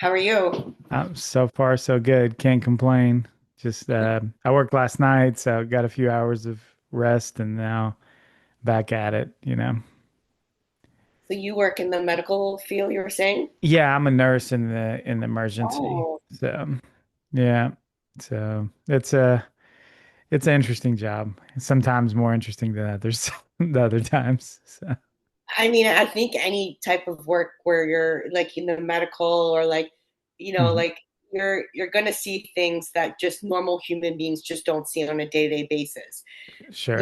How are you? So far, so good. Can't complain. Just I worked last night, so got a few hours of rest, and now back at it. So you work in the medical field, you were saying? Yeah, I'm a nurse in the emergency. Oh, So yeah, so it's an interesting job. Sometimes more interesting than others, the other times. So I mean, I think any type of work where you're like in the medical or like, mhm. like you're gonna see things that just normal human beings just don't see on a day-to-day basis. Sure.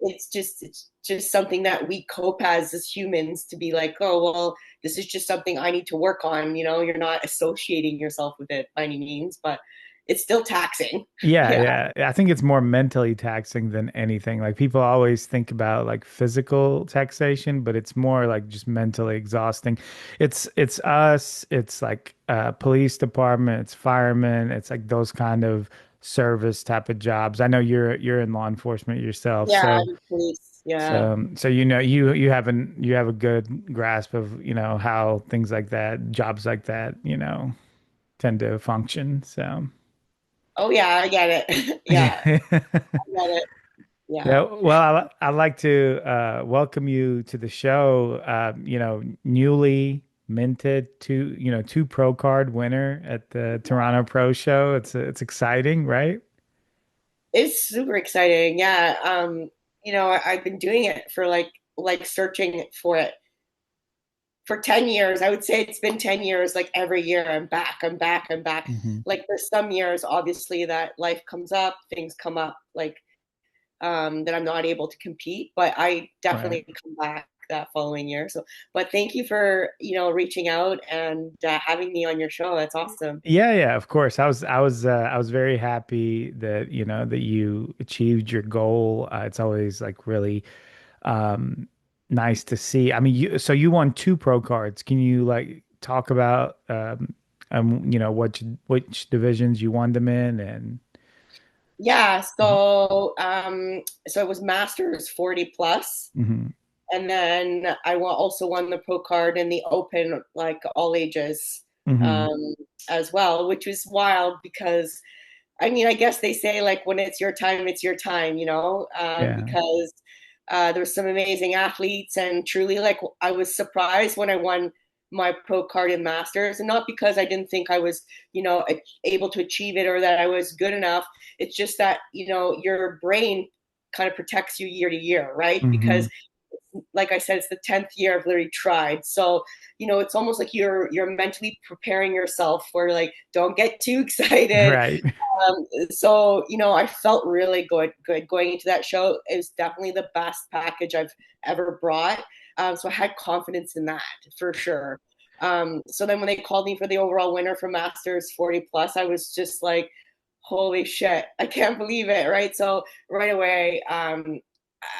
It's just something that we cope as humans to be like, oh, well, this is just something I need to work on. You're not associating yourself with it by any means, but it's still taxing. Yeah, Yeah. yeah. I think it's more mentally taxing than anything. Like people always think about like physical taxation, but it's more like just mentally exhausting. It's us, it's like police department, it's firemen, it's like those kind of service type of jobs. I know you're in law enforcement yourself, Yeah, so I'm police. Yeah. so you have a good grasp of, how things like that, jobs like that, tend to function. So Oh yeah, I get it. Yeah, yeah. I get it. Yeah. Yeah, well, I'd like to welcome you to the show. Newly minted two pro card winner at the Toronto Pro Show. It's exciting, right? It's super exciting. Yeah. I've been doing it for like searching for it for 10 years. I would say it's been 10 years, like every year I'm back, I'm back, I'm back. Hmm. Like there's some years obviously that life comes up, things come up like that I'm not able to compete, but I Right. definitely come back that following year. So, but thank you for, reaching out and having me on your show. That's awesome. Yeah, yeah, of course. I was very happy that that you achieved your goal. It's always like really um nice to see. I mean, you won two pro cards. Can you like talk about which divisions you won them in and Yeah, Mhm. so it was Masters 40 plus, Mhm. and then also won the pro card in the Open, like all ages, Mhm. um, as well, which was wild because I mean, I guess they say like when it's your time, Yeah. because there's some amazing athletes, and truly, like I was surprised when I won my pro card in Masters, and not because I didn't think I was, able to achieve it or that I was good enough. It's just that your brain kind of protects you year to year, right? Mhm. Because like I said, it's the 10th year I've literally tried. So, it's almost like you're mentally preparing yourself for like, don't get too excited. Right. So, I felt really good going into that show. It was definitely the best package I've ever brought. So I had confidence in that for sure. So then when they called me for the overall winner for Masters 40 plus, I was just like, holy shit, I can't believe it. Right. So right away,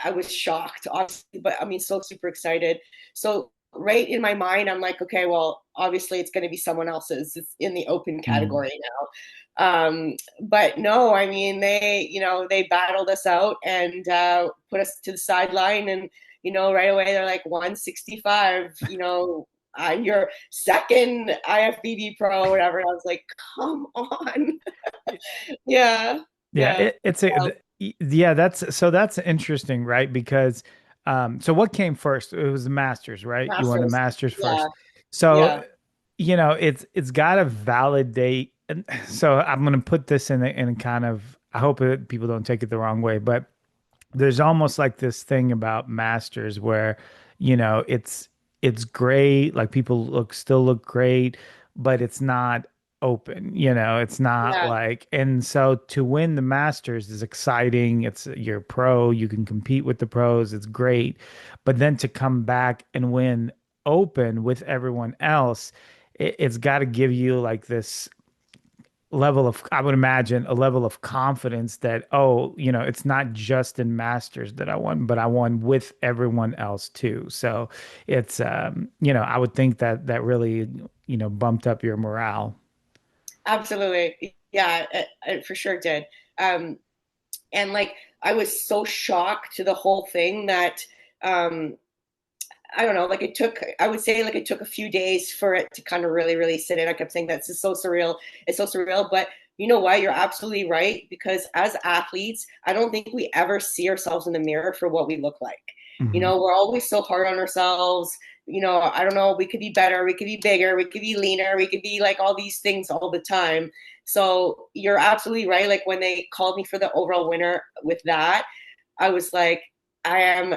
I was shocked, obviously, but I mean, so super excited. So right in my mind, I'm like, okay, well, obviously it's going to be someone else's. It's in the open Mm. category now. But no, I mean, they battled us out and put us to the sideline, and right away they're like 165. I'm your second IFBB pro, or whatever. And I was like, come on, yeah, Yeah, yeah, yeah, that's interesting, right? Because so what came first? It was the Masters, right? You won the Masters, Masters yeah, first. So, yeah. it's got to validate, and so I'm going to put this in a kind of, I hope people don't take it the wrong way, but there's almost like this thing about Masters where, it's great, like people still look great, but it's not open, it's not Yeah, like, and so to win the Masters is exciting. It's you're pro, you can compete with the pros, it's great. But then to come back and win open with everyone else, it's got to give you like this level of, I would imagine, a level of confidence that, oh, it's not just in Masters that I won, but I won with everyone else too. So it's, I would think that that really, bumped up your morale. absolutely. Yeah, it for sure did. Um, and like I was so shocked to the whole thing that um, I don't know, like I would say like it took a few days for it to kind of really, really sit in. I kept saying that's just so surreal. It's so surreal. But you know what? You're absolutely right. Because as athletes, I don't think we ever see ourselves in the mirror for what we look like. Hmm. We're always so hard on ourselves. I don't know, we could be better, we could be bigger, we could be leaner, we could be like all these things all the time. So you're absolutely right. Like when they called me for the overall winner with that, I was like, I'm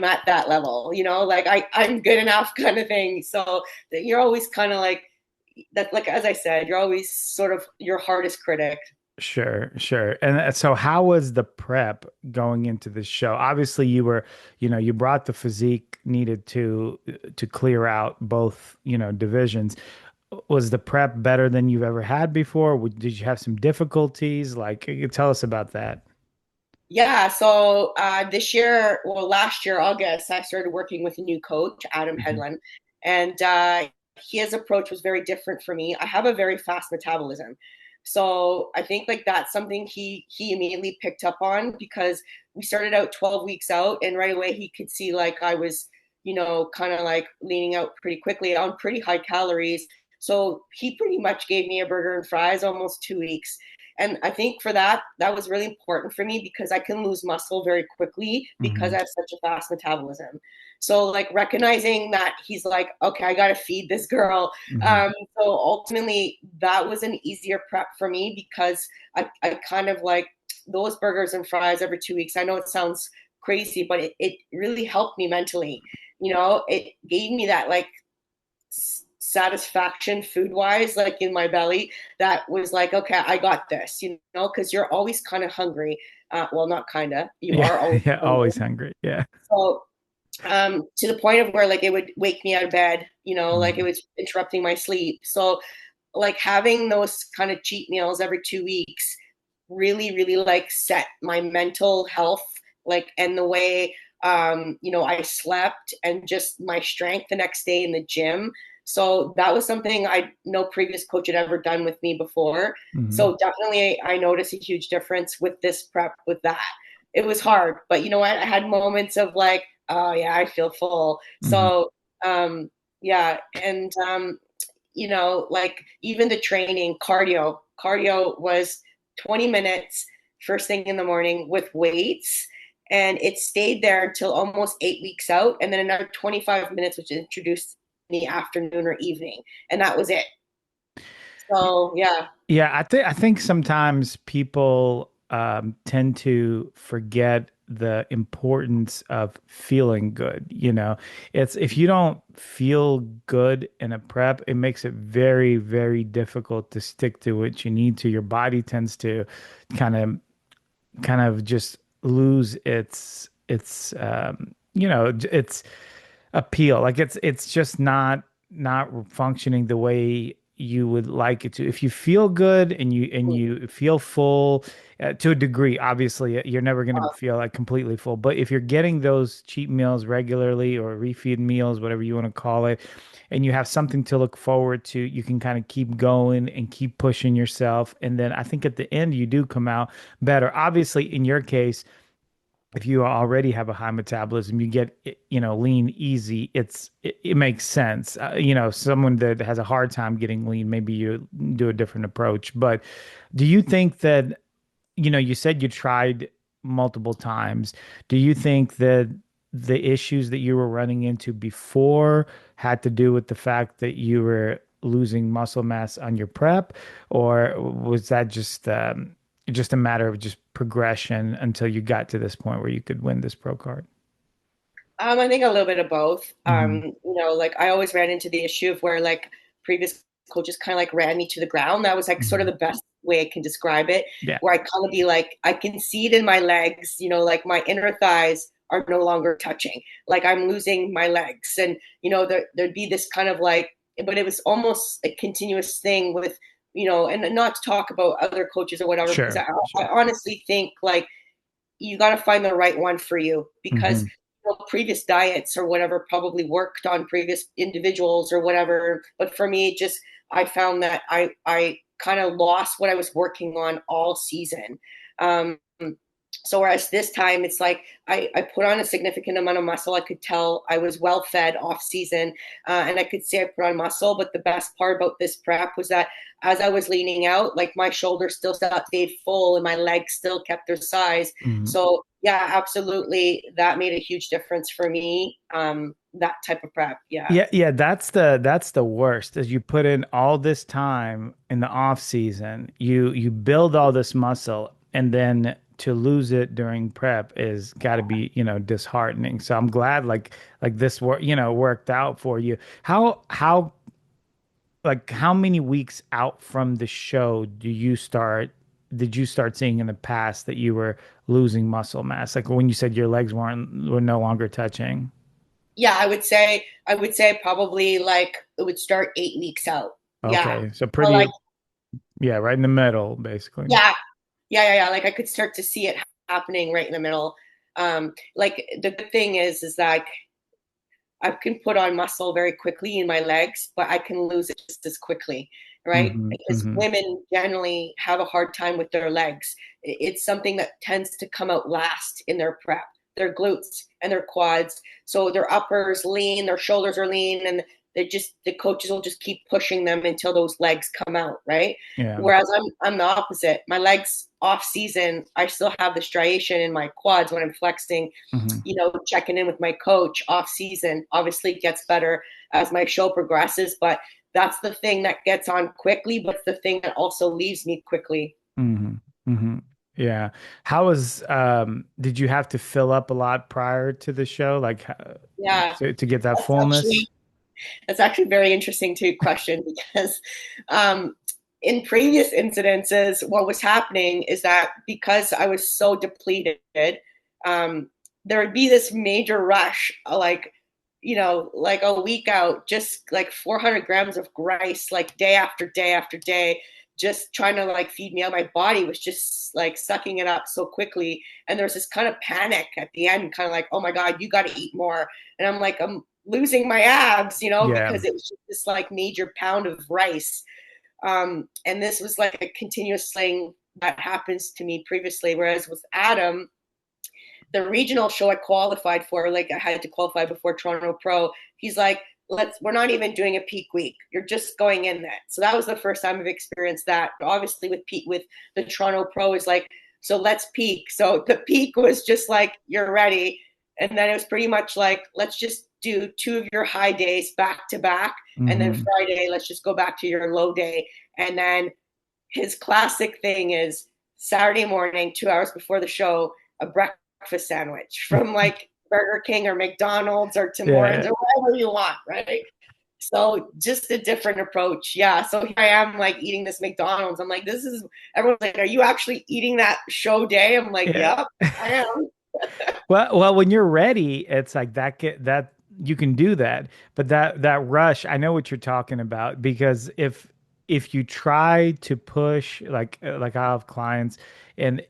at that level, like I'm good enough kind of thing. So that you're always kind of like that, like as I said, you're always sort of your hardest critic. Sure, sure. And so how was the prep going into the show? Obviously you were, you brought the physique needed to clear out both, divisions. Was the prep better than you've ever had before? Did you have some difficulties? Like, you tell us about that. Yeah, so this year, well, last year, August, I started working with a new coach, Adam Hmm. Headland, and his approach was very different for me. I have a very fast metabolism, so I think like that's something he immediately picked up on because we started out 12 weeks out, and right away he could see like I was, kind of like leaning out pretty quickly on pretty high calories. So he pretty much gave me a burger and fries almost 2 weeks. And I think for that, that was really important for me because I can lose muscle very quickly because Hmm. I have such a fast metabolism. So, like, recognizing that he's like, okay, I got to feed this girl. Hmm. So, ultimately, that was an easier prep for me because I kind of like those burgers and fries every 2 weeks. I know it sounds crazy, but it really helped me mentally. It gave me that like satisfaction food wise, like in my belly, that was like, okay, I got this, because you're always kind of hungry. Well, not kind of, you Yeah, are always yeah, hungry. always hungry. Yeah. So, to the point of where like it would wake me out of bed, like it Mhm. was interrupting my sleep. So, like having those kind of cheat meals every 2 weeks really, really like set my mental health, like, and the way, I slept and just my strength the next day in the gym. So that was something no previous coach had ever done with me before. Mhm. So definitely I noticed a huge difference with this prep with that. It was hard, but you know what? I had moments of like, oh yeah, I feel full. Mhm. So yeah, and like even the training, cardio was 20 minutes first thing in the morning with weights. And it stayed there until almost 8 weeks out. And then another 25 minutes, which is introduced in the afternoon or evening. And that was it. So, yeah. Yeah, I think sometimes people tend to forget the importance of feeling good. It's if you don't feel good in a prep, it makes it very, very difficult to stick to what you need to. Your body tends to kind of just lose its appeal. Like it's just not functioning the way you would like it to. If you feel good and you feel full to a degree, obviously you're never going to feel like completely full. But if you're getting those cheat meals regularly or refeed meals, whatever you want to call it, and you have something to look forward to, you can kind of keep going and keep pushing yourself. And then I think at the end you do come out better. Obviously, in your case, if you already have a high metabolism, you get, lean easy. It makes sense. Someone that has a hard time getting lean, maybe you do a different approach. But do you think that, you said you tried multiple times. Do you think that the issues that you were running into before had to do with the fact that you were losing muscle mass on your prep, or was that just a matter of just progression until you got to this point where you could win this pro card? I think a little bit of both. Hmm. Like I always ran into the issue of where like previous coaches kind of like ran me to the ground. That was like sort of Hmm. the best way I can describe it, Yeah. where I kind of be like, I can see it in my legs, like my inner thighs are no longer touching. Like I'm losing my legs. And, there'd be this kind of like, but it was almost a continuous thing with, and not to talk about other coaches or whatever, because Sure. I Sure. honestly think like you got to find the right one for you because Hmm. previous diets or whatever probably worked on previous individuals or whatever, but for me just I found that I kind of lost what I was working on all season. um So whereas this time it's like I put on a significant amount of muscle. I could tell I was well fed off season, and I could say I put on muscle. But the best part about this prep was that as I was leaning out, like my shoulders still stayed full and my legs still kept their size. Mhm. So yeah, absolutely, that made a huge difference for me. That type of prep, yeah. Yeah, yeah, that's the worst is you put in all this time in the off season, you build all this muscle, and then to lose it during prep is got to be, disheartening. So I'm glad like this worked out for you. How like how many weeks out from the show did you start seeing in the past that you were losing muscle mass? Like when you said your legs were no longer touching. Yeah, I would say probably like it would start 8 weeks out. Yeah. Okay, so Or like, pretty. Yeah, right in the middle, basically. yeah, yeah. Like I could start to see it happening right in the middle. Like the good thing is that I can put on muscle very quickly in my legs, but I can lose it just as quickly, right? Hmm. Because Hmm. women generally have a hard time with their legs. It's something that tends to come out last in their prep, their glutes and their quads. So their uppers lean, their shoulders are lean, and the coaches will just keep pushing them until those legs come out, right? Yeah. Whereas I'm the opposite. My legs off season, I still have the striation in my quads when I'm flexing, Hmm. checking in with my coach off season. Obviously, it gets better as my show progresses, but that's the thing that gets on quickly, but it's the thing that also leaves me quickly. Hmm. Hmm. Yeah. Did you have to fill up a lot prior to the show, like Yeah, to get that that's fullness? actually that's actually very interesting to question because um, in previous incidences, what was happening is that because I was so depleted, um, there would be this major rush, like a week out, just like 400 grams of rice, like day after day after day, just trying to like feed me out. My body was just like sucking it up so quickly. And there's this kind of panic at the end, kind of like, oh my God, you got to eat more. And I'm like, I'm losing my abs, Yeah. because it was just this like major pound of rice. And this was like a continuous thing that happens to me previously. Whereas with Adam, the regional show I qualified for, like I had to qualify before Toronto Pro. He's like, we're not even doing a peak week. You're just going in that. So that was the first time I've experienced that. Obviously with the Toronto Pro is like, so let's peak. So the peak was just like, you're ready. And then it was pretty much like, let's just do two of your high days back to back. And then Hmm. Friday, let's just go back to your low day. And then his classic thing is Saturday morning, 2 hours before the show, a breakfast sandwich from like Burger King or McDonald's or Tim Hortons Yeah. or whatever you want, right? So just a different approach. Yeah. So here I am like eating this McDonald's. I'm like, everyone's like, are you actually eating that show day? I'm like, Yeah. yep, I am. Well, when you're ready, it's like that you can do that. But that rush, I know what you're talking about because if you try to push like I have clients and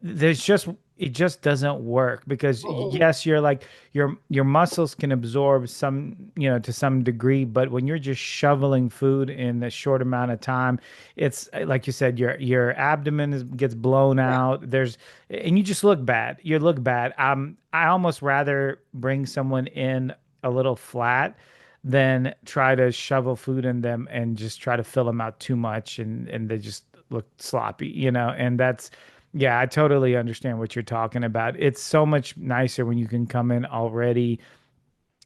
there's just it just doesn't work because yes, you're like your muscles can absorb some, to some degree, but when you're just shoveling food in a short amount of time, it's like you said, your abdomen gets blown out. And you just look bad. You look bad. I almost rather bring someone in a little flat than try to shovel food in them and just try to fill them out too much and they just look sloppy, and that's yeah, I totally understand what you're talking about. It's so much nicer when you can come in already,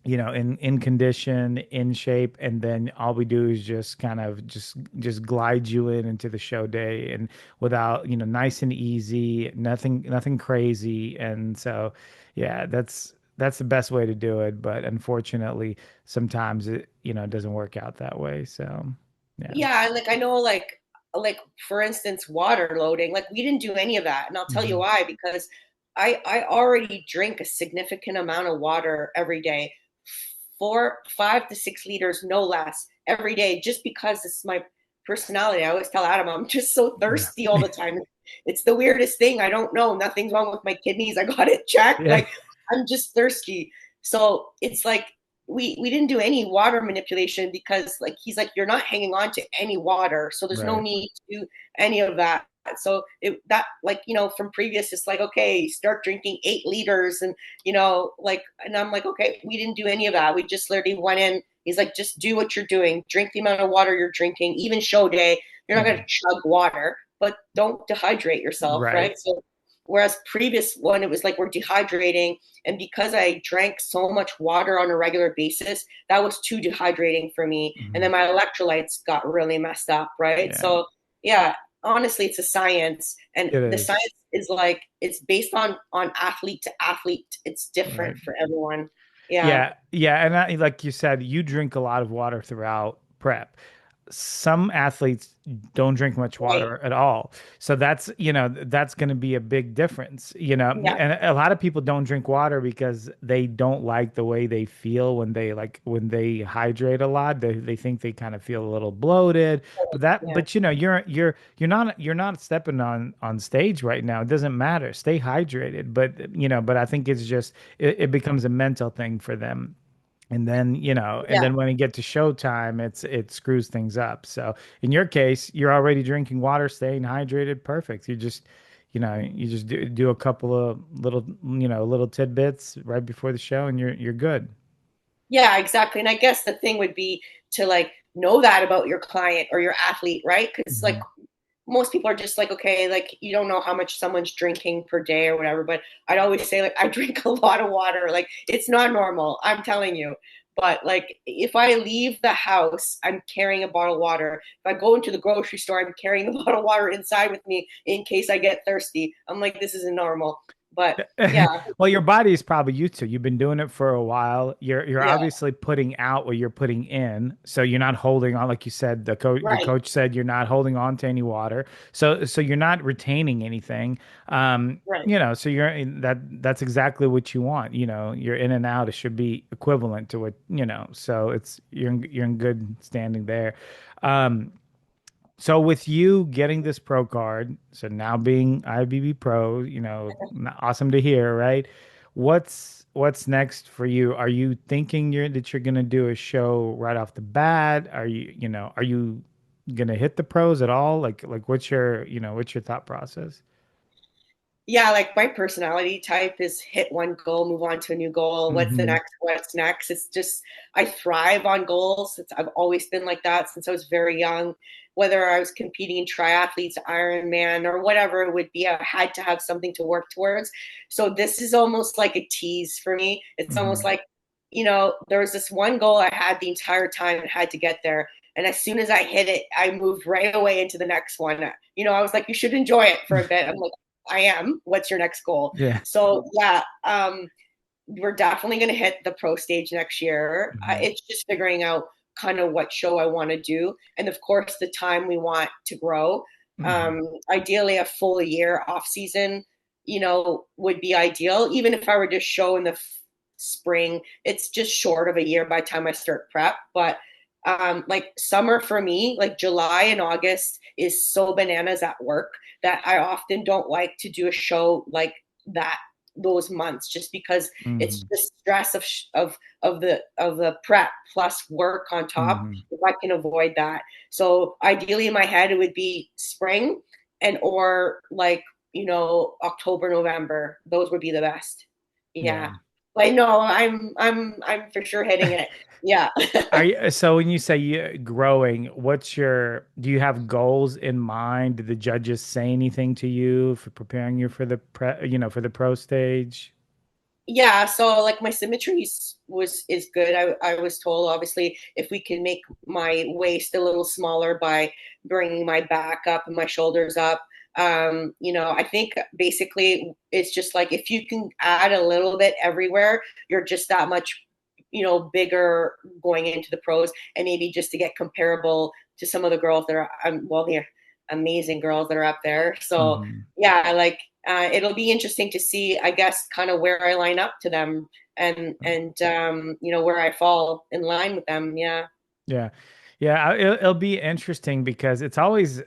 in condition, in shape, and then all we do is just kind of just glide you into the show day and without, nice and easy, nothing crazy. And so, yeah, that's the best way to do it. But unfortunately, sometimes it doesn't work out that way. So, yeah. Yeah, and like I know like for instance water loading, like we didn't do any of that. And I'll tell you Hmm. why, because I already drink a significant amount of water every day. 5 to 6 liters, no less, every day, just because it's my personality. I always tell Adam I'm just so Yeah. thirsty all the time. It's the weirdest thing. I don't know. Nothing's wrong with my kidneys. I got it checked. Yeah. Like I'm just thirsty. So it's like we didn't do any water manipulation because like he's like you're not hanging on to any water, so there's no Right. need to do any of that. So that like, from previous, it's like, okay, start drinking 8 liters and, like, and I'm like, okay, we didn't do any of that. We just literally went in. He's like, just do what you're doing. Drink the amount of water you're drinking. Even show day, you're not going Mhm. to chug water, but don't dehydrate yourself, Right. right? So whereas previous one, it was like we're dehydrating. And because I drank so much water on a regular basis, that was too dehydrating for me. And Mhm. then my electrolytes got really messed up, right? Yeah, So yeah, honestly, it's a science. And it the is. science is like, it's based on athlete to athlete. It's different Right. for everyone. Yeah. Yeah, yeah, and like you said, you drink a lot of water throughout prep. Some athletes don't drink much Right. water at all. So that's going to be a big difference, Yeah. And a lot of people don't drink water because they don't like the way they feel when they hydrate a lot. They think they kind of feel a little bloated. Yeah. But you're not stepping on stage right now. It doesn't matter. Stay hydrated. But I think it's just it becomes a mental thing for them. And Yeah. then when we get to showtime, it screws things up. So in your case, you're already drinking water, staying hydrated, perfect. You just do a couple of little tidbits right before the show, and you're good. Yeah, exactly. And I guess the thing would be to like know that about your client or your athlete, right? Because like Mhm. most people are just like, okay, like you don't know how much someone's drinking per day or whatever. But I'd always say, like, I drink a lot of water. Like, it's not normal, I'm telling you. But like, if I leave the house, I'm carrying a bottle of water. If I go into the grocery store, I'm carrying the bottle of water inside with me in case I get thirsty. I'm like, this isn't normal. But yeah, Well, your body is probably used to. You've been doing it for a while. You're yeah, obviously putting out what you're putting in, so you're not holding on. Like you said, the right, coach said you're not holding on to any water, so you're not retaining anything. right. So that's exactly what you want. You're in and out. It should be equivalent to what. So you're in good standing there. Um, so with you getting this pro card, so now being IFBB Pro, awesome to hear, right? What's next for you? Are you thinking that you're gonna do a show right off the bat? Are you gonna hit the pros at all? Like what's your thought process? Yeah, like my personality type is hit one goal, move on to a new goal. What's the Hmm. next? What's next? It's just, I thrive on goals. I've always been like that since I was very young. Whether I was competing in triathletes, Ironman, or whatever it would be, I had to have something to work towards. So this is almost like a tease for me. It's almost Hmm. like, there was this one goal I had the entire time and had to get there. And as soon as I hit it, I moved right away into the next one. I was like, you should enjoy it for a bit. I'm like, I am. What's your next goal? Yeah. So yeah, we're definitely going to hit the pro stage next year. Hmm. It's just figuring out kind of what show I want to do, and of course the time we want to grow. Hmm. Ideally, a full year off season, would be ideal. Even if I were to show in the spring, it's just short of a year by the time I start prep. But like summer for me, like July and August is so bananas at work that I often don't like to do a show like that those months just because it's Hmm. the stress of the prep plus work on top. Hmm. If I can avoid that, so ideally in my head it would be spring and or like October, November. Those would be the best. Yeah. Yeah, but no, I'm for sure hitting it. Yeah. So when you say you growing, do you have goals in mind? Did the judges say anything to you for preparing you for the pro stage? Yeah, so like my symmetry is good. I was told obviously if we can make my waist a little smaller by bringing my back up and my shoulders up, I think basically it's just like if you can add a little bit everywhere, you're just that much, bigger going into the pros, and maybe just to get comparable to some of the girls that are well, they're amazing girls that are up there. So Hmm. yeah, like it'll be interesting to see, I guess, kind of where I line up to them and where I fall in line with them. Yeah. Yeah. Yeah, it'll be interesting because it's always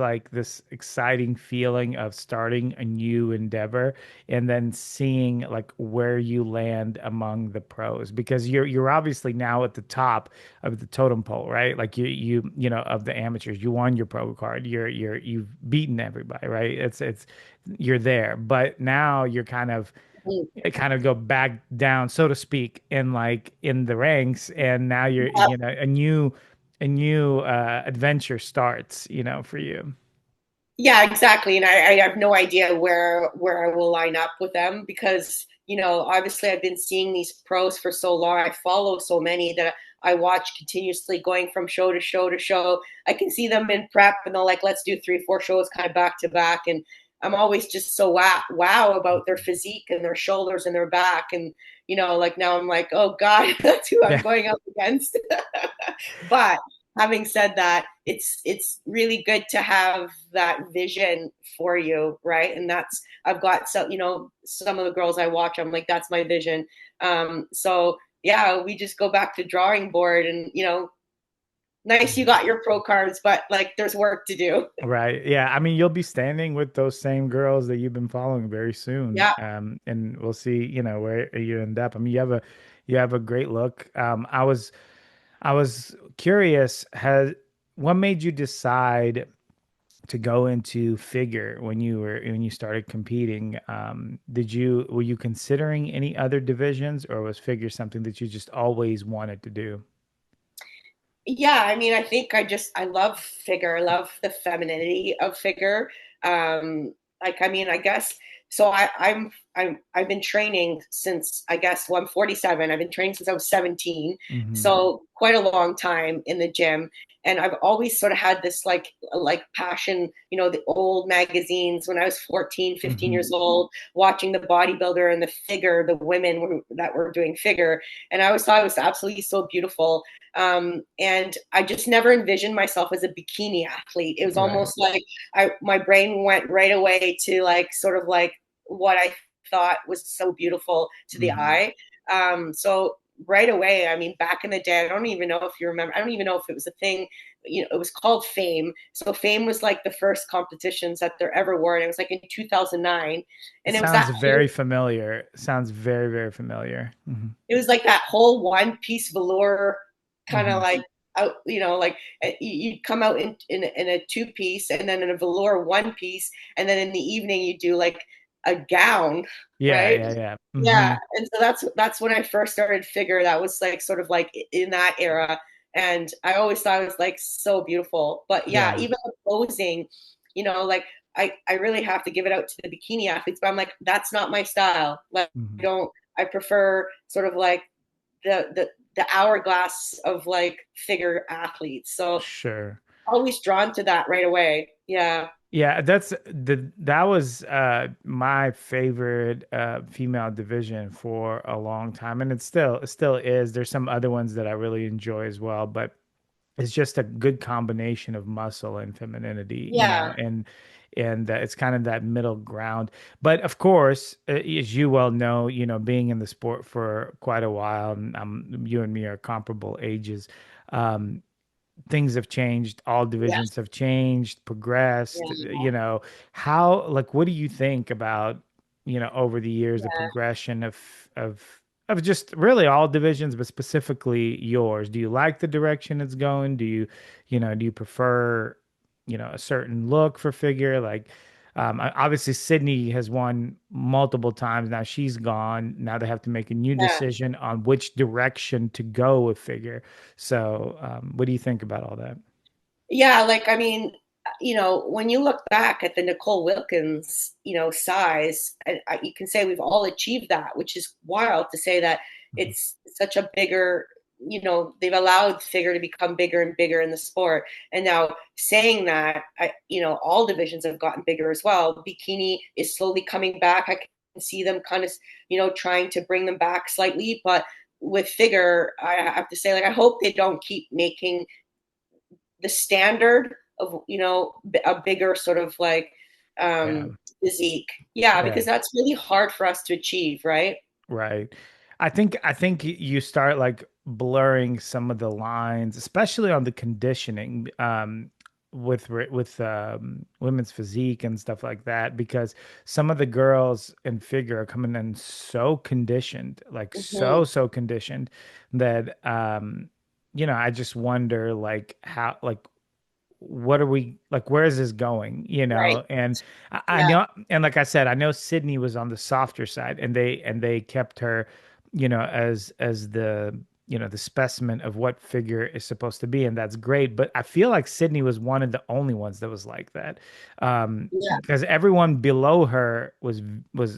like this exciting feeling of starting a new endeavor and then seeing like where you land among the pros because you're obviously now at the top of the totem pole, right? Like you know of the amateurs, you won your pro card, you've beaten everybody, right? It's you're there, but now you're kind of go back down, so to speak, in like in the ranks, and now you're a new adventure starts, for you. Yeah, exactly. And I have no idea where I will line up with them because, obviously I've been seeing these pros for so long. I follow so many that I watch continuously going from show to show to show. I can see them in prep and they're like, let's do 3, 4 shows kind of back to back. And I'm always just so wow about their physique and their shoulders and their back. And, like now I'm like, oh God, that's who I'm Yeah, going up against. But having said that, it's really good to have that vision for you, right? And that's I've got some of the girls I watch, I'm like, that's my vision. So yeah, we just go back to drawing board and nice you got your pro cards, but like there's work to do. right. Yeah, I mean, you'll be standing with those same girls that you've been following very soon, Yeah. and we'll see, where you end up. I mean, you have a great look. I was curious, has what made you decide to go into figure when you started competing? Were you considering any other divisions, or was figure something that you just always wanted to do? Yeah, I mean, I think I love figure. I love the femininity of figure. Like, I mean, I guess so. I've been training since, I guess, well, I'm 47. I've been training since I was 17, Hmm. so quite a long time in the gym. And I've always sort of had this like passion, the old magazines when I was 14, 15 Hmm. years old, watching the bodybuilder and the figure, the women that were doing figure, and I always thought it was absolutely so beautiful. And I just never envisioned myself as a bikini athlete. It was Right. almost like my brain went right away to like sort of like what I thought was so beautiful to the Hmm. eye. So right away, I mean, back in the day, I don't even know if you remember. I don't even know if it was a thing. It was called Fame. So Fame was like the first competitions that there ever were, and it was like in 2009, It and it was sounds that very whole familiar. Sounds very, very familiar. Hmm. it was like that whole one piece velour kind of Hmm. like out, like you'd come out in a two piece and then in a velour one piece. And then in the evening you do like a gown, Yeah, right? yeah, yeah. Yeah. Hmm. And so that's when I first started figure. That was like sort of like in that era. And I always thought it was like so beautiful. But yeah, Yeah. even the posing, like I really have to give it out to the bikini athletes, but I'm like, that's not my style. Like Hmm. I prefer sort of like the hourglass of like figure athletes. So Sure. always drawn to that right away. Yeah. Yeah, that was my favorite female division for a long time, and it still is. There's some other ones that I really enjoy as well, but it's just a good combination of muscle and femininity, Yeah. and it's kind of that middle ground. But of course, as you well know, being in the sport for quite a while, and you and me are comparable ages. Um, Things have changed, all divisions Yes. have changed, progressed, Yeah. how, like, what do you think about, over the years, the Yeah. progression of of just really all divisions, but specifically yours? Do you like the direction it's going? Do you prefer, a certain look for figure? Like, obviously Sydney has won multiple times. Now she's gone. Now they have to make a new Yeah. decision on which direction to go with figure. So, what do you think about all that? Yeah, like I mean, when you look back at the Nicole Wilkins, size, you can say we've all achieved that, which is wild to say that Mhm. it's such a bigger, they've allowed figure to become bigger and bigger in the sport. And now saying that, all divisions have gotten bigger as well. Bikini is slowly coming back. I can see them kind of, trying to bring them back slightly, but with figure, I have to say, like, I hope they don't keep making the standard of a bigger sort of like Yeah, physique. Yeah, yeah, because that's really hard for us to achieve, right? right. I think you start like blurring some of the lines, especially on the conditioning, with women's physique and stuff like that, because some of the girls in figure are coming in so conditioned, like Hmm. so conditioned that I just wonder like how like what are we like where is this going, Right. and I Yeah. know, and like I said, I know Sydney was on the softer side, and they kept her, as the specimen of what figure is supposed to be, and that's great, but I feel like Sydney was one of the only ones that was like that, Yeah. because everyone below her was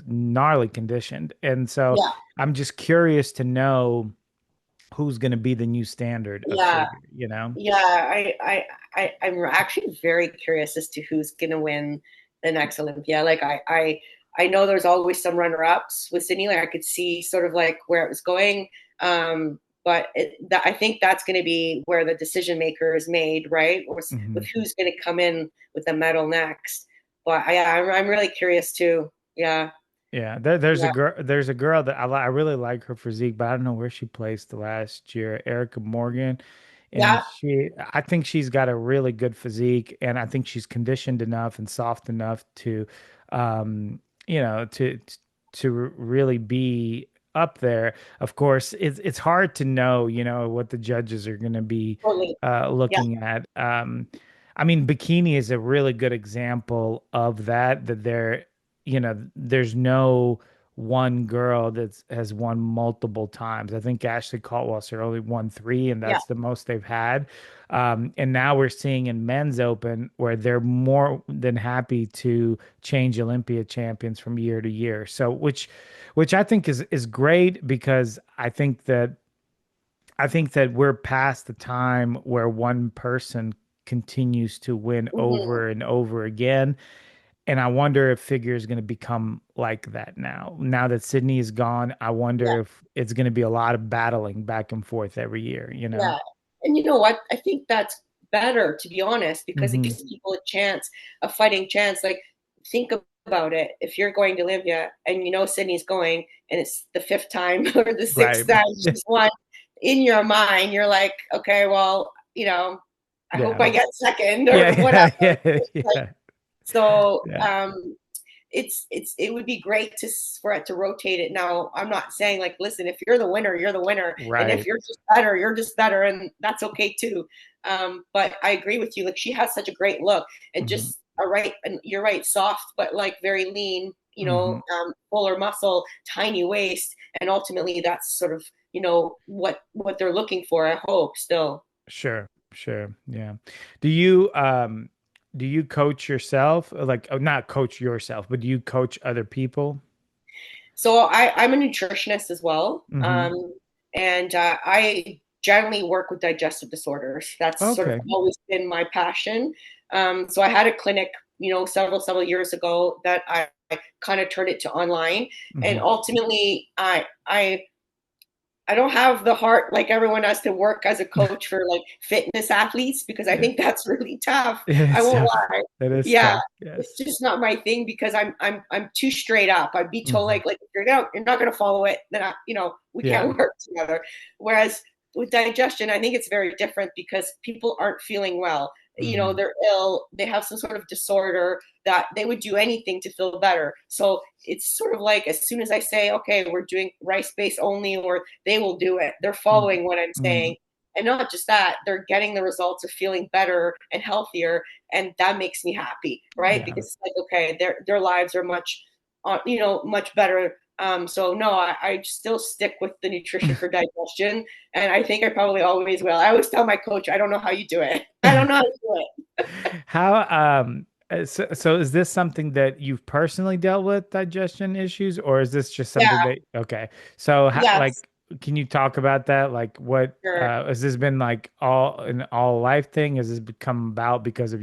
gnarly conditioned, and so Yeah. I'm just curious to know who's going to be the new standard of Yeah. figure. Yeah. I'm actually very curious as to who's gonna win the next Olympia. Like I know there's always some runner-ups with Sydney. Like I could see sort of like where it was going. But I think that's going to be where the decision maker is made, right? With Mhm. who's going to come in with the medal next. But I'm really curious too. Yeah, Yeah, there's a yeah, girl that I really like her physique, but I don't know where she placed the last year. Erica Morgan, and yeah, I think she's got a really good physique, and I think she's conditioned enough and soft enough to, um, you know, to really be up there. Of course, it's hard to know, what the judges are going to be totally. Yeah, looking at. I mean, bikini is a really good example of that. That there's no one girl that has won multiple times. I think Ashley Caldwell only won three, and yeah, that's the most they've had. And now we're seeing in men's open where they're more than happy to change Olympia champions from year to year. So, which I think is great, because I think that we're past the time where one person continues to win hmm, over and over again. And I wonder if figure is going to become like that now. Now that Sydney is gone, I yeah. wonder if it's going to be a lot of battling back and forth every year. Yeah. And you know what? I think that's better, to be honest, because it Hmm. gives people a chance, a fighting chance. Like, think about it. If you're going to Olympia and you know Sydney's going and it's the fifth time or the Right. sixth time she's won, in your mind, you're like, okay, well, I hope Yeah. I get second Yeah. or whatever. Yeah. Yeah. Like, Yeah. so Yeah. it would be great for it to rotate it. Now, I'm not saying like, listen, if you're the winner, you're the winner, and if Right. you're just better, you're just better, and that's okay too. But I agree with you. Like she has such a great look, and Hmm. just a right, and you're right, soft but like very lean. Hmm. Fuller muscle, tiny waist, and ultimately that's sort of what they're looking for. I hope still. Sure. Sure. Yeah. Do you do you coach yourself? Like, not coach yourself, but do you coach other people? So I'm a nutritionist as well. Hmm. And I generally work with digestive disorders. That's sort of Okay. always been my passion. So I had a clinic, several years ago that I kind of turned it to online. And Hmm. ultimately, I don't have the heart like everyone has to work as a coach for like fitness athletes because I Yeah. think that's really tough. I It's won't tough. lie. That is Yeah, tough. it's Yes. just not my thing because I'm too straight up. I'd be told Hmm. like if you're not gonna follow it, then we Yeah. can't work together. Whereas with digestion, I think it's very different because people aren't feeling well. Hmm. They're ill, they have some sort of disorder that they would do anything to feel better. So it's sort of like as soon as I say, okay, we're doing rice based only, or they will do it. They're following what I'm Hmm. saying. And not just that, they're getting the results of feeling better and healthier. And that makes me happy, right? Yeah. Because it's like, okay, their lives are much better. So no, I still stick with the nutrition for digestion. And I think I probably always will. I always tell my coach, I don't know how you do it. I don't know how to do it. So is this something that you've personally dealt with, digestion issues, or is this just something Yeah. that, okay. So Yes. like, can you talk about that? Like what Sure. has this been like all life thing? Has this become about because of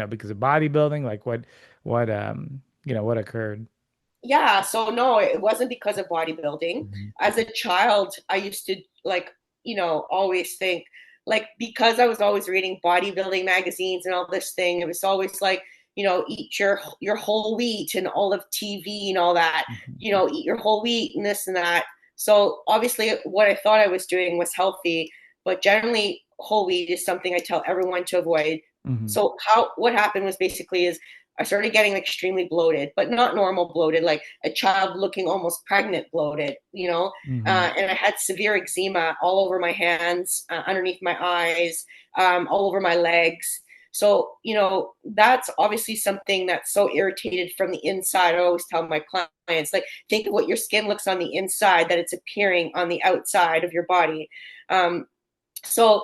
because of bodybuilding? Like what occurred? Yeah, so no, it wasn't because of bodybuilding. Mhm. As a child, I used to like, always think like because I was always reading bodybuilding magazines and all this thing, it was always like, eat your whole wheat and all of TV and all that, Mhm. eat your whole wheat and this and that. So obviously, what I thought I was doing was healthy, but generally, whole wheat is something I tell everyone to avoid. Hmm. So what happened was basically is I started getting extremely bloated, but not normal bloated, like a child looking almost pregnant bloated, Hmm. and I had severe eczema all over my hands, underneath my eyes, all over my legs. So, that's obviously something that's so irritated from the inside. I always tell my clients, like, think of what your skin looks on the inside, that it's appearing on the outside of your body. Um, so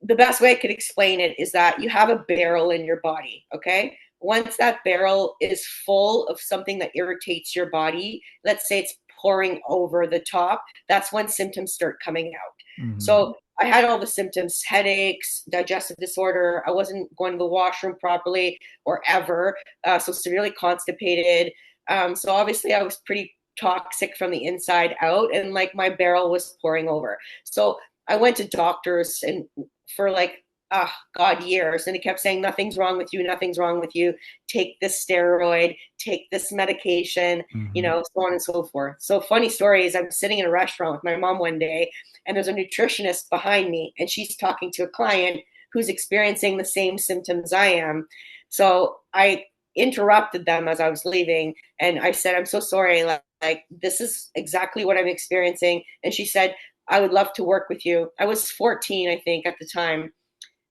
the best way I could explain it is that you have a barrel in your body, okay? Once that barrel is full of something that irritates your body, let's say it's pouring over the top, that's when symptoms start coming out. Hmm. So I had all the symptoms: headaches, digestive disorder. I wasn't going to the washroom properly or ever, so severely constipated. So obviously, I was pretty toxic from the inside out, and like my barrel was pouring over. So I went to doctors and for like, God, years, and they kept saying, nothing's wrong with you, nothing's wrong with you. Take this steroid, take this medication, Hmm. so on and so forth. So funny story is I'm sitting in a restaurant with my mom one day, and there's a nutritionist behind me, and she's talking to a client who's experiencing the same symptoms I am. So I interrupted them as I was leaving, and I said, I'm so sorry, like this is exactly what I'm experiencing. And she said, I would love to work with you. I was 14, I think, at the time.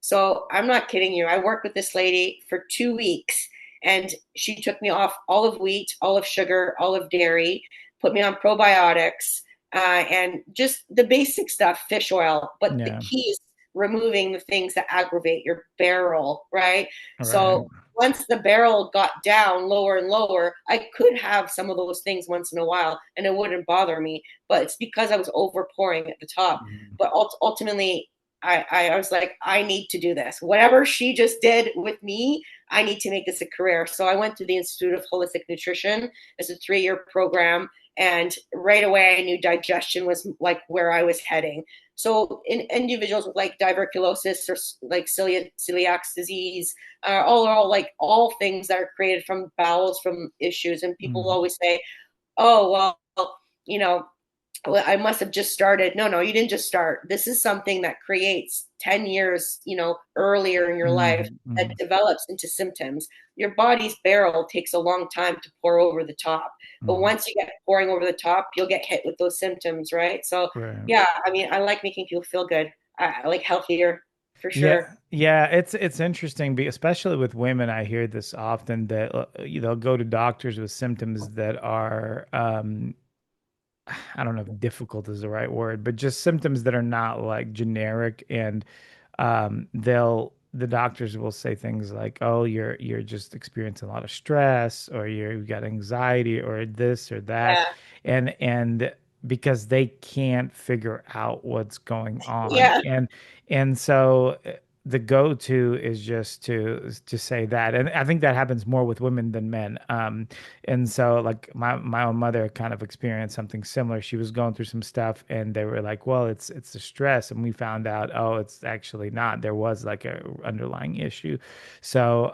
So I'm not kidding you. I worked with this lady for 2 weeks, and she took me off all of wheat, all of sugar, all of dairy, put me on probiotics, and just the basic stuff, fish oil. But the Yeah. key is removing the things that aggravate your barrel, right? Right. So once the barrel got down lower and lower, I could have some of those things once in a while and it wouldn't bother me. But it's because I was overpouring at the top. Mhm. But ultimately, I was like, I need to do this. Whatever she just did with me, I need to make this a career. So I went to the Institute of Holistic Nutrition. It's a 3-year program. And right away, I knew digestion was like where I was heading. So in individuals with like diverculosis or like celiac disease, all like all things that are created from bowels, from issues. And people Mhm. always say, oh, well, you know, well, I must have just started. No, no, you didn't just start. This is something that creates 10 years, earlier in your life, Mhm. that Mhm. develops into symptoms. Your body's barrel takes a long time to pour over the top. But Mhm. once you get pouring over the top, you'll get hit with those symptoms, right? So, Right. yeah, I mean, I like making people feel good. I like healthier for Yeah, sure. yeah, it's interesting, especially with women. I hear this often that they'll go to doctors with symptoms that are I don't know if difficult is the right word, but just symptoms that are not like generic, and the doctors will say things like, "Oh, you're just experiencing a lot of stress, or you've got anxiety, or this or that," Yeah. and because they can't figure out what's going on, Yeah. and so the go-to is just to say that, and I think that happens more with women than men. And so like my own mother kind of experienced something similar. She was going through some stuff and they were like, well, it's the stress. And we found out, oh, it's actually not. There was like a underlying issue. So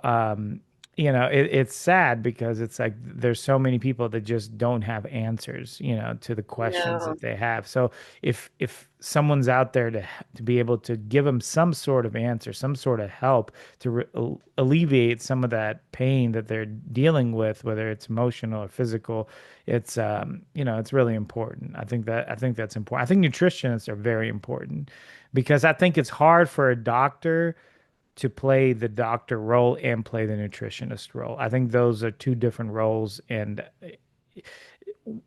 it's sad because it's like there's so many people that just don't have answers, to the questions No. that they have. So if someone's out there to be able to give them some sort of answer, some sort of help to alleviate some of that pain that they're dealing with, whether it's emotional or physical, it's really important. I think that's important. I think nutritionists are very important because I think it's hard for a doctor to play the doctor role and play the nutritionist role. I think those are two different roles, and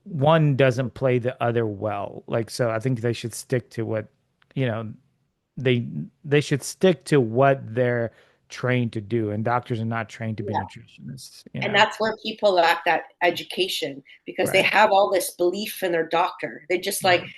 one doesn't play the other well. Like, so I think they should stick to what, you know, they they should stick to what they're trained to do. And doctors are not trained to be Yeah. nutritionists, And that's where people lack that education because they Right. have all this belief in their doctor. They just like, Right.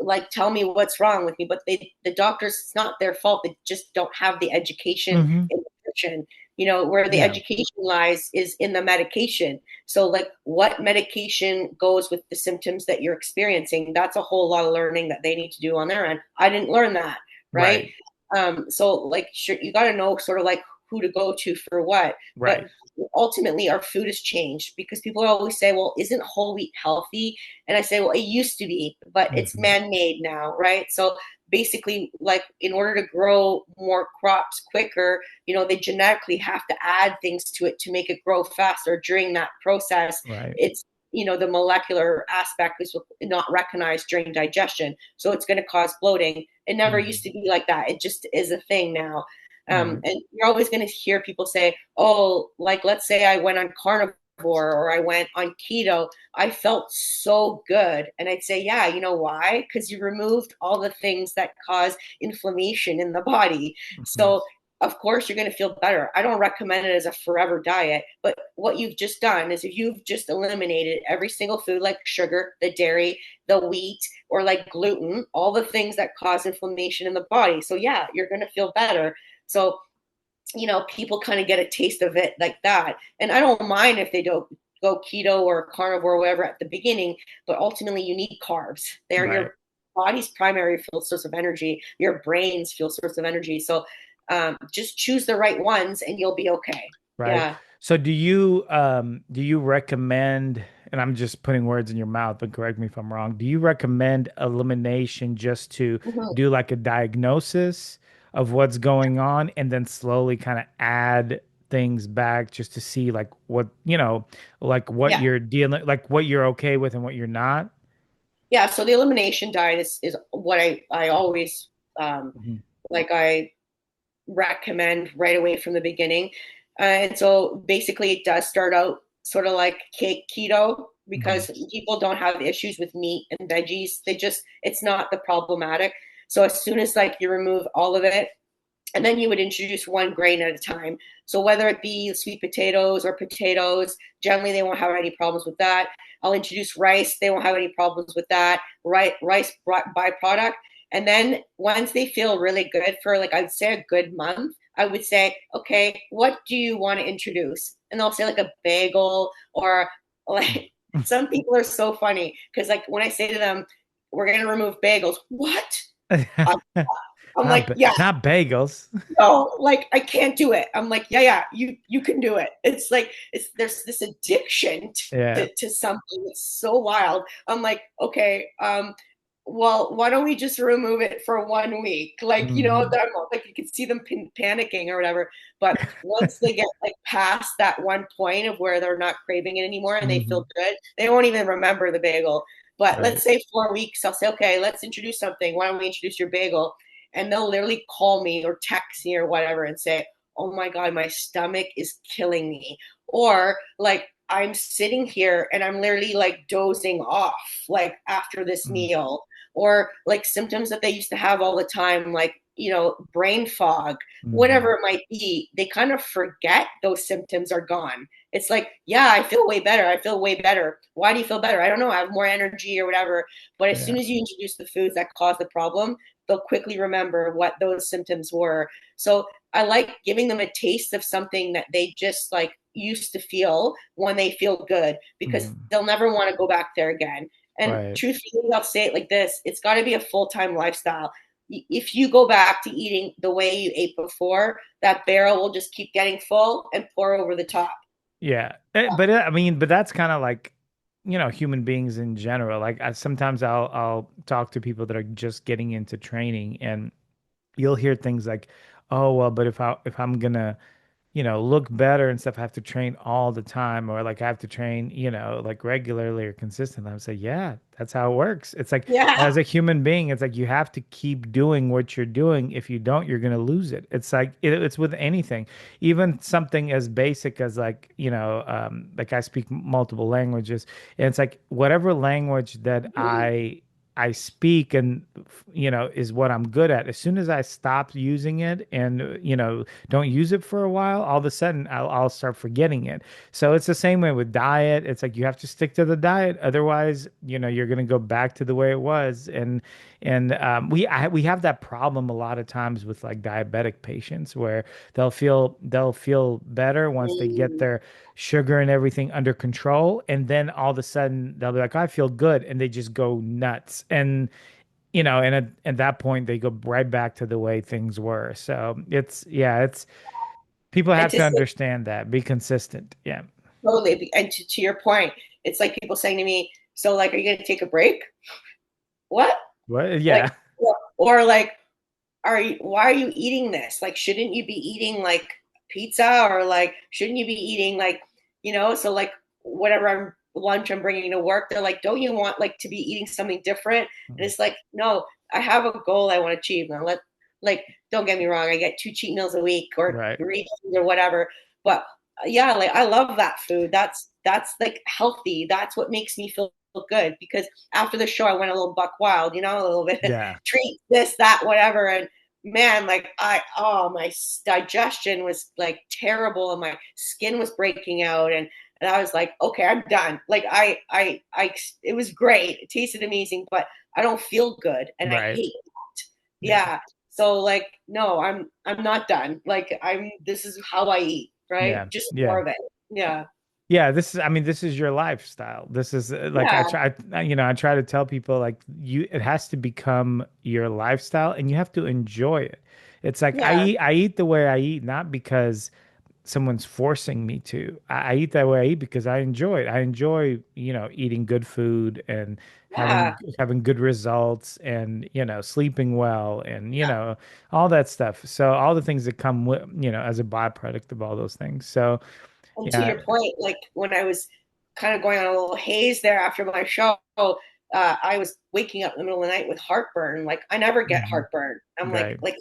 like tell me what's wrong with me, but the doctors, it's not their fault. They just don't have the education Hmm. in nutrition. Where the Yeah. education lies is in the medication. So like what medication goes with the symptoms that you're experiencing, that's a whole lot of learning that they need to do on their end. I didn't learn that, right? Right. So like, sure, you got to know sort of like who to go to for what. But Right. ultimately, our food has changed because people always say, well, isn't whole wheat healthy? And I say, well, it used to be, but it's Hmm. man-made now, right? So basically, like, in order to grow more crops quicker, they genetically have to add things to it to make it grow faster. During that process, Right. it's the molecular aspect is not recognized during digestion, so it's going to cause bloating. It never used to Hmm. be like that. It just is a thing now. Right. And you're always going to hear people say, oh, like, let's say I went on carnivore or I went on keto, I felt so good. And I'd say, yeah, you know why? Because you removed all the things that cause inflammation in the body. Hmm. So of course you're going to feel better. I don't recommend it as a forever diet, but what you've just done is if you've just eliminated every single food, like sugar, the dairy, the wheat, or like gluten, all the things that cause inflammation in the body. So yeah, you're going to feel better. So people kind of get a taste of it like that. And I don't mind if they don't go keto or carnivore or whatever at the beginning, but ultimately you need carbs. They're Right. your body's primary fuel source of energy, your brain's fuel source of energy. So just choose the right ones and you'll be okay. Right. Yeah. So do you recommend, and I'm just putting words in your mouth, but correct me if I'm wrong. Do you recommend elimination just to Mhm. do like a diagnosis of what's going on and then slowly kind of add things back just to see like what, like what Yeah. you're dealing, like what you're okay with and what you're not? Yeah. So the elimination diet is what I always um, Mhm. like I recommend right away from the beginning. And so basically, it does start out sort of like keto Mhm. because people don't have issues with meat and veggies. It's not the problematic. So as soon as like you remove all of it, and then you would introduce one grain at a time. So whether it be sweet potatoes or potatoes, generally they won't have any problems with that. I'll introduce rice; they won't have any problems with that. Rice byproduct, and then once they feel really good for like I'd say a good month, I would say, okay, what do you want to introduce? And they'll say like a bagel or like some people are so funny because like when I say to them, we're gonna remove bagels, what? I'm, I'm like, yeah, Not bagels. no, like I can't do it. I'm like, yeah, you can do it. It's like there's this addiction Yeah. to something that's so wild. I'm like, okay, well, why don't we just remove it for 1 week? Like, Hmm. like you can see them panicking or whatever. But once they get like past that one point of where they're not craving it anymore and they Hmm. feel good, they won't even remember the bagel. But Right. let's say 4 weeks, I'll say, okay, let's introduce something. Why don't we introduce your bagel? And they'll literally call me or text me or whatever and say, oh my God, my stomach is killing me. Or like, I'm sitting here and I'm literally like dozing off, like after this meal, or like symptoms that they used to have all the time, like, brain fog, Mm-hmm. whatever it might be, they kind of forget those symptoms are gone. It's like, yeah, I feel way better. I feel way better. Why do you feel better? I don't know. I have more energy or whatever. But as Yeah. soon as you introduce the foods that cause the problem, they'll quickly remember what those symptoms were. So I like giving them a taste of something that they just like used to feel when they feel good because Hmm. they'll never want to go back there again. And Right. truthfully, I'll say it like this: it's got to be a full-time lifestyle. If you go back to eating the way you ate before, that barrel will just keep getting full and pour over the top. Yeah. I mean, but that's kind of like, human beings in general. Like sometimes I'll talk to people that are just getting into training and you'll hear things like, "Oh, well, but if I'm gonna look better and stuff, I have to train all the time, or like I have to train, like regularly or consistently." I would say, yeah, that's how it works. It's like Yeah. as a human being, it's like you have to keep doing what you're doing. If you don't, you're gonna lose it. It's like it's with anything, even something as basic as like, like I speak multiple languages, and it's like whatever language that I speak and is what I'm good at. As soon as I stop using it and don't use it for a while, all of a sudden I'll start forgetting it. So it's the same way with diet. It's like you have to stick to the diet, otherwise, you're gonna go back to the way it was. And we have that problem a lot of times with like diabetic patients where they'll feel better once they get Mm. their sugar and everything under control, and then all of a sudden they'll be like, I feel good, and they just go nuts. And and at that point they go right back to the way things were. So it's, yeah, People And have to to say understand that. Be consistent. Yeah. totally, and to your point, it's like people saying to me, so like, are you going to take a break? What? What? Like, Yeah. or like, why are you eating this? Like, shouldn't you be eating like pizza, or like, shouldn't you be eating like, so like whatever lunch I'm bringing to work, they're like, don't you want like to be eating something different? And it's like, no, I have a goal I want to achieve. Now like, don't get me wrong, I get 2 cheat meals a week or Right. 3 or whatever, but yeah, like I love that food. That's like healthy. That's what makes me feel good, because after the show I went a little buck wild, a little bit Yeah. treat this, that, whatever. And man, like my digestion was like terrible and my skin was breaking out. And I was like, okay, I'm done. Like it was great. It tasted amazing, but I don't feel good. And I Right. hate that. Yeah. Yeah. So like, no, I'm not done. Like this is how I eat, right? Yeah. Just Yeah. more of it. Yeah. Yeah, I mean, this is your lifestyle. This is like Yeah. I try to tell people like it has to become your lifestyle and you have to enjoy it. It's like Yeah. I eat the way I eat, not because someone's forcing me to. I eat that way I eat because I enjoy it. I enjoy, eating good food and Yeah. having good results and, sleeping well and, all that stuff. So all the things that come with, as a byproduct of all those things. So, And to yeah. your point, like when I was kind of going on a little haze there after my show, I was waking up in the middle of the night with heartburn. Like I never get Mhm. heartburn. I'm like Right. like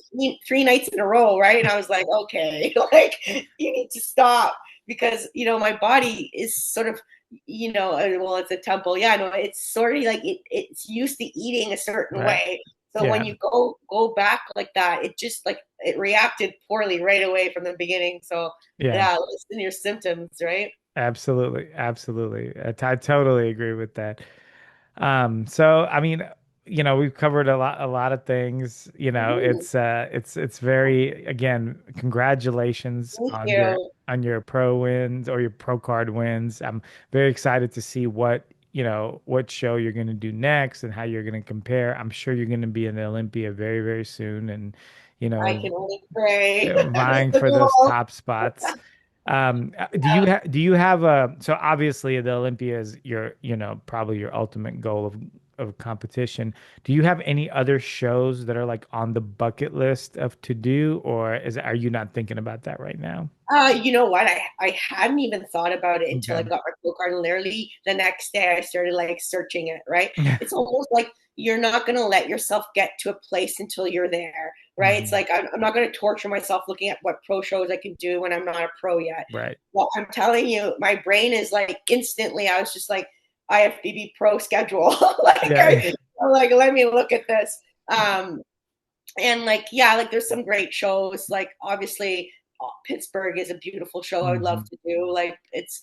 3 nights in a row, right? And I was like, okay, like you need to stop, because my body is sort of, well, it's a temple. Yeah, no, it's sort of like it's used to eating a certain Right. way. So when Yeah. you go back like that, it just like it reacted poorly right away from the beginning. So Yeah. yeah, listen to your symptoms, right? Absolutely. Absolutely. I totally agree with that. So I mean, we've covered a lot of things. Mhm. It's very, again, congratulations Thank you. on your pro wins or your pro card wins. I'm very excited to see what show you're going to do next and how you're going to compare. I'm sure you're going to be in the Olympia very, very soon and, you I know, can only pray. That's vying the for those goal. top spots. Yeah. Do you have a so obviously the Olympia is your probably your ultimate goal of competition. Do you have any other shows that are like on the bucket list of to do, or are you not thinking about that right now? You know what? I hadn't even thought about it until I Okay. got my pro card. And literally the next day I started like searching it, right? It's almost like you're not going to let yourself get to a place until you're there, right? It's Mhm. like I'm not going to torture myself looking at what pro shows I can do when I'm not a pro yet. Right. Well, I'm telling you, my brain is like instantly, I was just like, IFBB pro schedule. Like, Yeah. I'm like, let me look at this. Um, and like, yeah, like there's some great shows. Like obviously, Pittsburgh is a beautiful show. I would love Mhm. to do. Like it's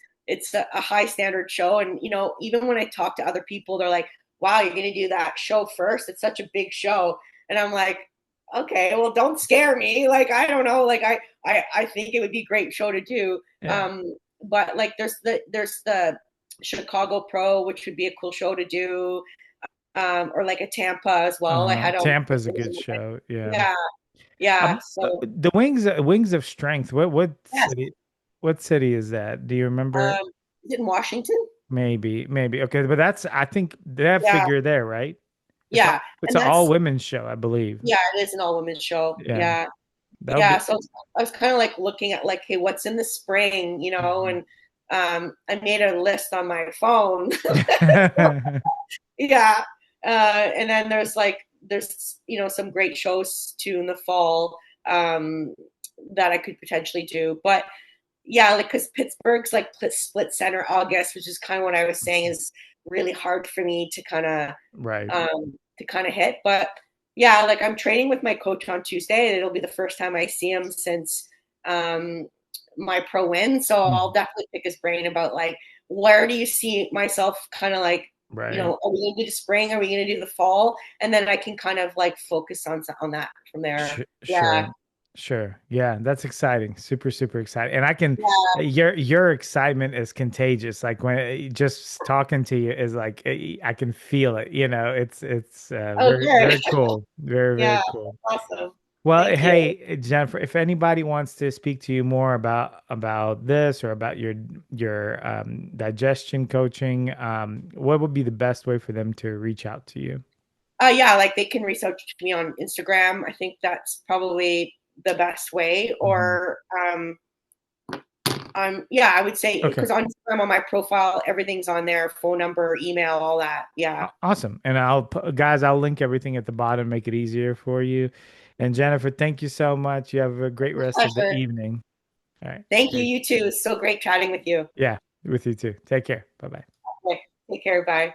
a high standard show, and even when I talk to other people, they're like, "Wow, you're gonna do that show first? It's such a big show." And I'm like, "Okay, well, don't scare me. Like I don't know. Like I think it would be a great show to do. Yeah. But like there's the Chicago Pro, which would be a cool show to do, or like a Tampa as well. I Uh-huh. had all Tampa's a good show. Yeah. yeah, yeah. So The Wings of Strength. yes, What city is that? Do you remember? is it in Washington? Maybe. Okay, but I think they have Yeah, Figure there, right? yeah, It's and an all that's women's show, I believe. yeah, it is an all women's show. Yeah, Yeah, that'll yeah. be. So I was kind of like looking at like, hey, what's in the spring, Mhm. and I made a list on my phone. Yeah, and then there's some great shows too in the fall, that I could potentially do, but yeah, like because Pittsburgh's like split center August, which is kind of what I was saying is really hard for me Right. to kind of hit. But yeah, like I'm training with my coach on Tuesday, and it'll be the first time I see him since um, my pro win. So I'll Mhm. definitely pick his brain about like where do you see myself kind of like, Right. are we gonna do the spring? Are we gonna do the fall? And then I can kind of like focus on that from there. Yeah. Sure. Sure. Yeah, that's exciting. Super, super exciting. And I can Yeah. your excitement is contagious. Like when just talking to you is like I can feel it, It's Oh, very, good. very cool. Very, Yeah. very cool. Awesome. Well, Thank you. hey, Jennifer, if anybody wants to speak to you more about this or about your digestion coaching, what would be the best way for them to reach out to you? Yeah, like they can reach out to me on Instagram. I think that's probably the best way. Mhm. Or yeah, I would say Okay. because on Instagram on my profile, everything's on there, phone number, email, all that. Yeah. Awesome. And guys, I'll link everything at the bottom, make it easier for you. And Jennifer, thank you so much. You have a great rest of the Pleasure. evening. All right. Thank you, Great. you too. So great chatting with you. Yeah, with you too. Take care. Bye bye. Okay. Take care. Bye.